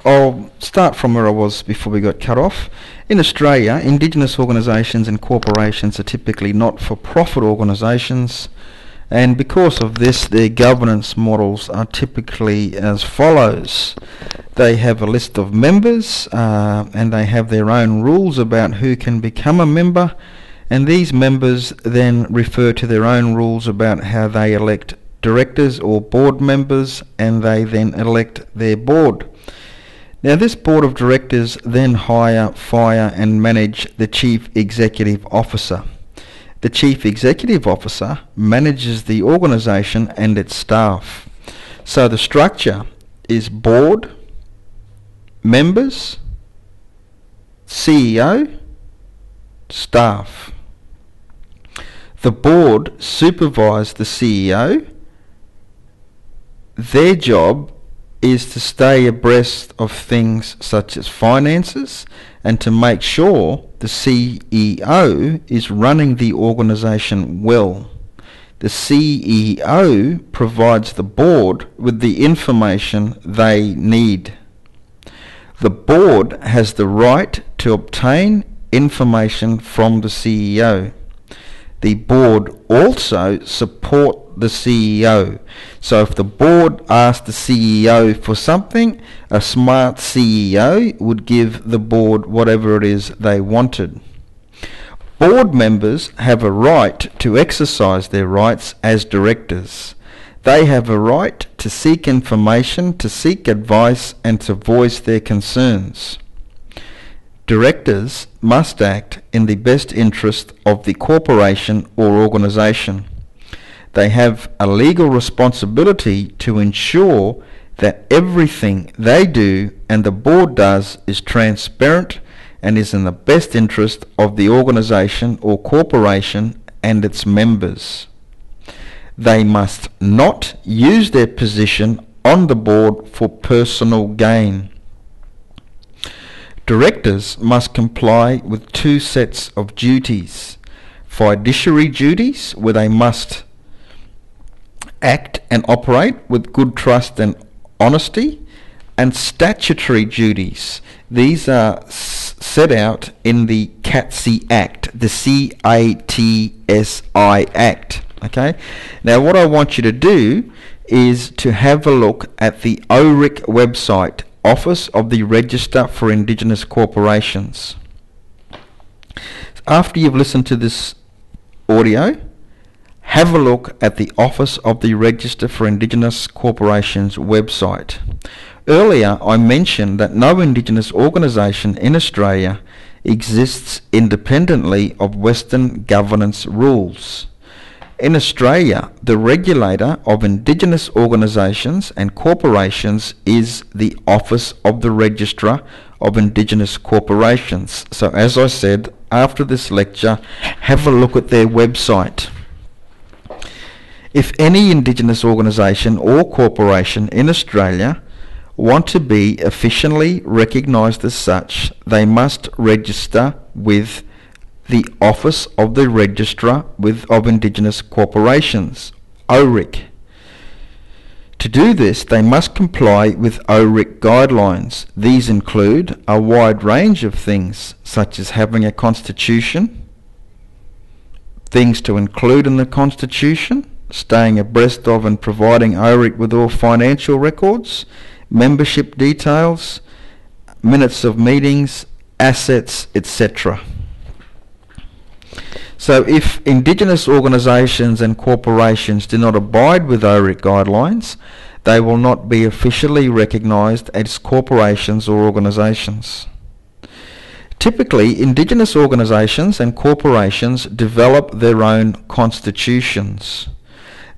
I'll start from where I was before we got cut off. In Australia, Indigenous organisations and corporations are typically not-for-profit organisations, and because of this, their governance models are typically as follows. They have a list of members, and they have their own rules about who can become a member, and these members then refer to their own rules about how they elect directors or board members, and they then elect their board. Now, this board of directors then hire, fire and manage the chief executive officer. The chief executive officer manages the organisation and its staff. So the structure is board, members, CEO, staff. The board supervise the CEO. Their job is to stay abreast of things such as finances and to make sure the CEO is running the organisation well. The CEO provides the board with the information they need. The board has the right to obtain information from the CEO. The board also support the CEO. So if the board asked the CEO for something, a smart CEO would give the board whatever it is they wanted. Board members have a right to exercise their rights as directors. They have a right to seek information, to seek advice, and to voice their concerns. Directors must act in the best interest of the corporation or organisation. They have a legal responsibility to ensure that everything they do and the board does is transparent and is in the best interest of the organisation or corporation and its members. They must not use their position on the board for personal gain. Directors must comply with two sets of duties: fiduciary duties, where they must act and operate with good trust and honesty, and statutory duties. These are set out in the CATSI Act, the CATSI Act. Okay. Now, what I want you to do is to have a look at the ACIKE website, Office of the Register for Indigenous Corporations. After you've listened to this audio, have a look at the Office of the Register for Indigenous Corporations website. Earlier, I mentioned that no Indigenous organisation in Australia exists independently of Western governance rules. In Australia, the regulator of Indigenous organisations and corporations is the Office of the Registrar of Indigenous Corporations. So as I said, after this lecture, have a look at their website. If any Indigenous organisation or corporation in Australia want to be officially recognised as such, they must register with the Office of the Registrar of Indigenous Corporations, ACIKE. To do this, they must comply with ACIKE guidelines. These include a wide range of things, such as having a constitution, things to include in the constitution, staying abreast of and providing ACIKE with all financial records, membership details, minutes of meetings, assets, etc. So if Indigenous organisations and corporations do not abide with ACIKE guidelines, they will not be officially recognised as corporations or organisations. Typically, Indigenous organisations and corporations develop their own constitutions.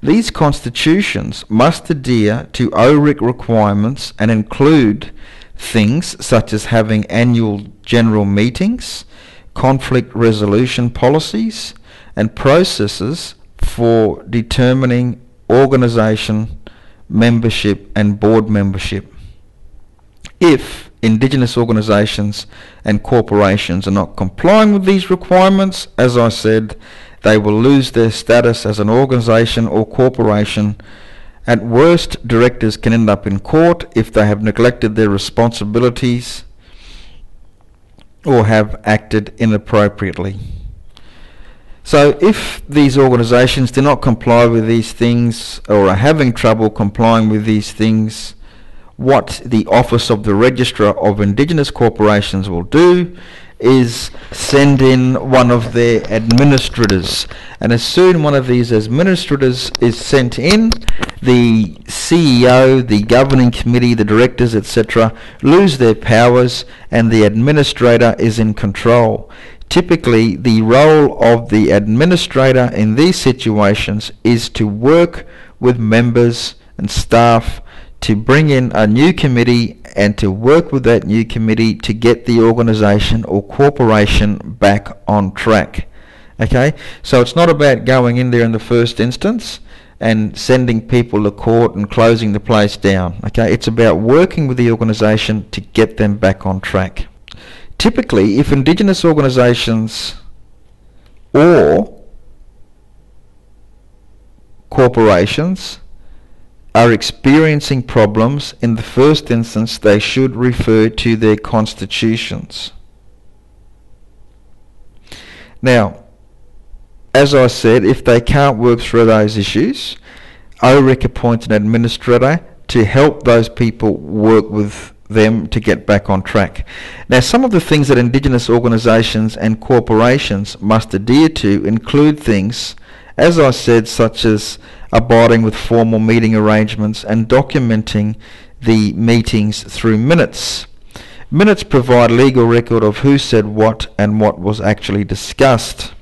These constitutions must adhere to ACIKE requirements and include things such as having annual general meetings, conflict resolution policies, and processes for determining organisation membership and board membership. If Indigenous organisations and corporations are not complying with these requirements, as I said, they will lose their status as an organisation or corporation At worst, directors can end up in court if they have neglected their responsibilities or have acted inappropriately. So if these organisations do not comply with these things or are having trouble complying with these things, what the Office of the Registrar of Indigenous Corporations will do is send in one of their administrators, and as soon one of these administrators is sent in, the CEO, the governing committee, the directors, etc., lose their powers and the administrator is in control. Typically, the role of the administrator in these situations is to work with members and staff to bring in a new committee and to work with that new committee to get the organisation or corporation back on track. Okay, so it's not about going in there in the first instance and sending people to court and closing the place down. Okay, it's about working with the organisation to get them back on track. Typically, if Indigenous organisations or corporations are experiencing problems, in the first instance they should refer to their constitutions. Now, as I said, if they can't work through those issues, ACIKE appoints an administrator to help those people work with them to get back on track. Now, some of the things that Indigenous organisations and corporations must adhere to include things, as I said, such as abiding with formal meeting arrangements and documenting the meetings through minutes. Minutes provide legal record of who said what and what was actually discussed.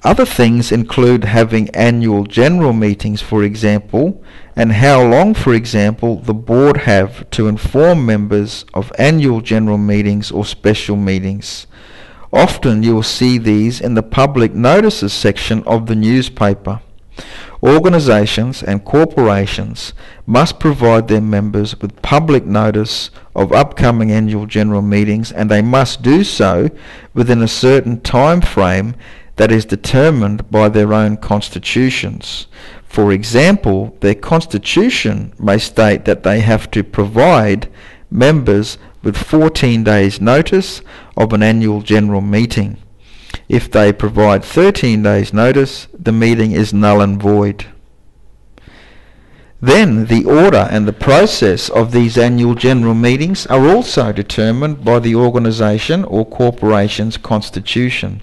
Other things include having annual general meetings, for example, and how long, for example, the board have to inform members of annual general meetings or special meetings. Often you will see these in the public notices section of the newspaper. Organisations and corporations must provide their members with public notice of upcoming annual general meetings, and they must do so within a certain time frame that is determined by their own constitutions. For example, their constitution may state that they have to provide members with 14 days notice of an annual general meeting. If they provide 13 days notice, the meeting is null and void. Then the order and the process of these annual general meetings are also determined by the organisation or corporation's constitution.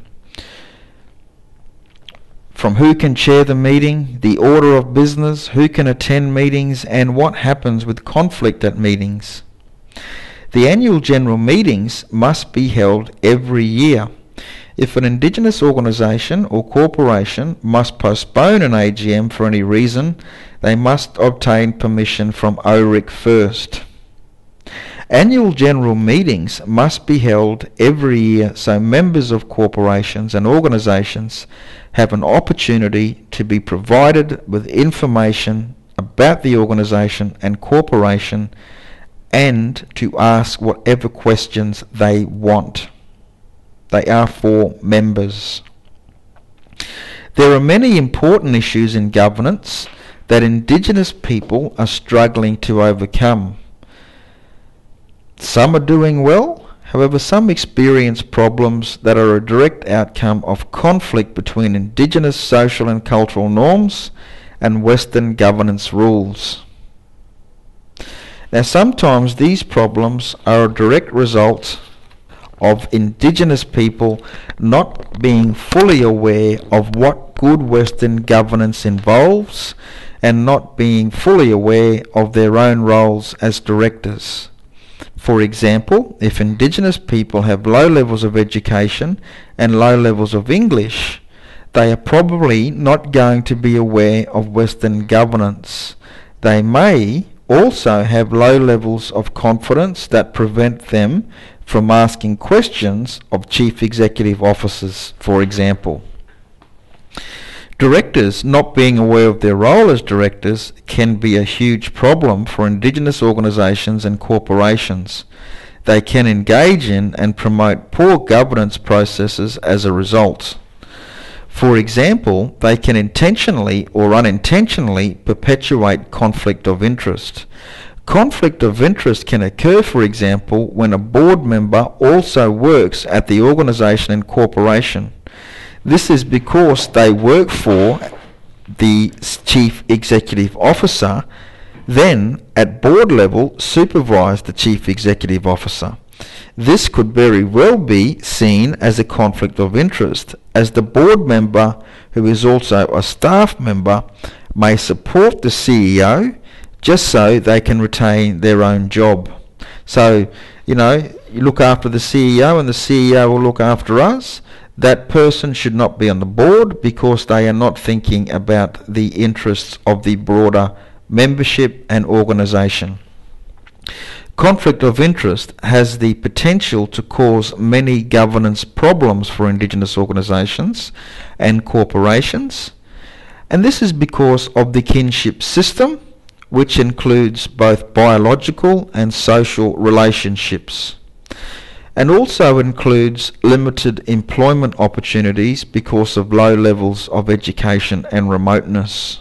From who can chair the meeting, the order of business, who can attend meetings, and what happens with conflict at meetings. The annual general meetings must be held every year. If an Indigenous organisation or corporation must postpone an AGM for any reason, they must obtain permission from ACIKE first. Annual general meetings must be held every year so members of corporations and organisations have an opportunity to be provided with information about the organisation and corporation and to ask whatever questions they want. They are for members. There are many important issues in governance that Indigenous people are struggling to overcome. Some are doing well, however some experience problems that are a direct outcome of conflict between Indigenous social and cultural norms and Western governance rules. Now, sometimes these problems are a direct result of Indigenous people not being fully aware of what good Western governance involves and not being fully aware of their own roles as directors. For example, if Indigenous people have low levels of education and low levels of English, they are probably not going to be aware of Western governance. They may also have low levels of confidence that prevent them from asking questions of chief executive officers, for example. Directors not being aware of their role as directors can be a huge problem for Indigenous organisations and corporations. They can engage in and promote poor governance processes as a result. For example, they can intentionally or unintentionally perpetuate conflict of interest. Conflict of interest can occur, for example, when a board member also works at the organisation and corporation. This is because they work for the Chief Executive Officer, then at board level supervise the Chief Executive Officer. This could very well be seen as a conflict of interest, as the board member, who is also a staff member, may support the CEO just so they can retain their own job. So, you look after the CEO and the CEO will look after us. That person should not be on the board because they are not thinking about the interests of the broader membership and organisation. Conflict of interest has the potential to cause many governance problems for Indigenous organisations and corporations, and this is because of the kinship system, which includes both biological and social relationships, and also includes limited employment opportunities because of low levels of education and remoteness.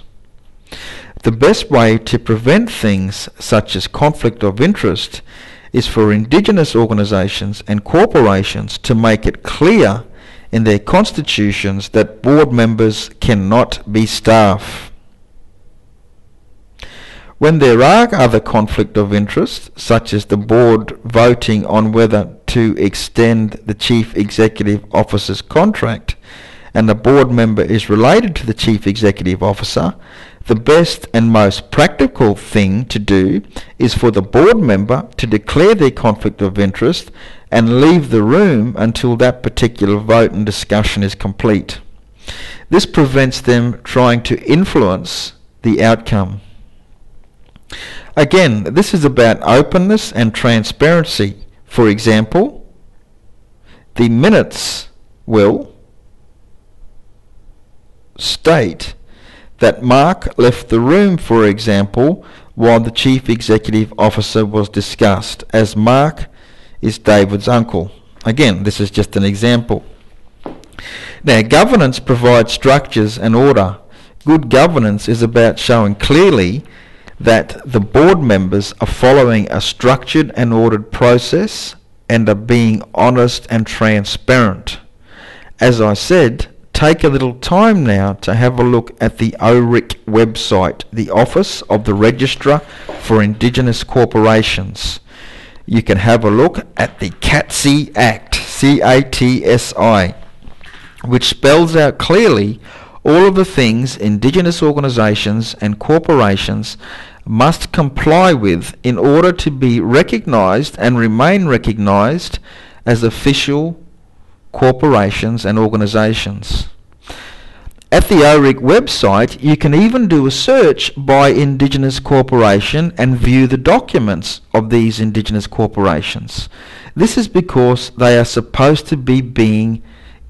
The best way to prevent things such as conflict of interest is for Indigenous organisations and corporations to make it clear in their constitutions that board members cannot be staff. When there are other conflict of interest, such as the board voting on whether to extend the Chief Executive Officer's contract, and the board member is related to the Chief Executive Officer, the best and most practical thing to do is for the board member to declare their conflict of interest and leave the room until that particular vote and discussion is complete. This prevents them trying to influence the outcome. Again, this is about openness and transparency. For example, the minutes will state that Mark left the room, for example, while the Chief Executive Officer was discussed, as Mark is David's uncle. Again, this is just an example. Now, governance provides structures and order. Good governance is about showing clearly that the board members are following a structured and ordered process and are being honest and transparent. As I said, take a little time now to have a look at the ACIKE website, the Office of the Registrar for Indigenous Corporations. You can have a look at the CATSI Act, C-A-T-S-I, which spells out clearly all of the things Indigenous organisations and corporations must comply with in order to be recognised and remain recognised as official corporations and organisations. At the ACIKE website, you can even do a search by Indigenous corporation and view the documents of these Indigenous corporations. This is because they are supposed to be being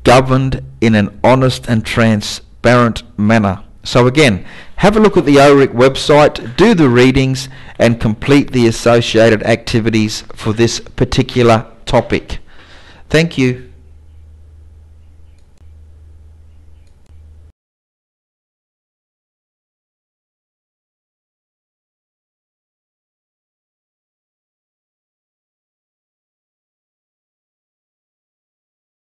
governed in an honest and transparent manner. So again, have a look at the ACIKE website, do the readings and complete the associated activities for this particular topic. Thank you.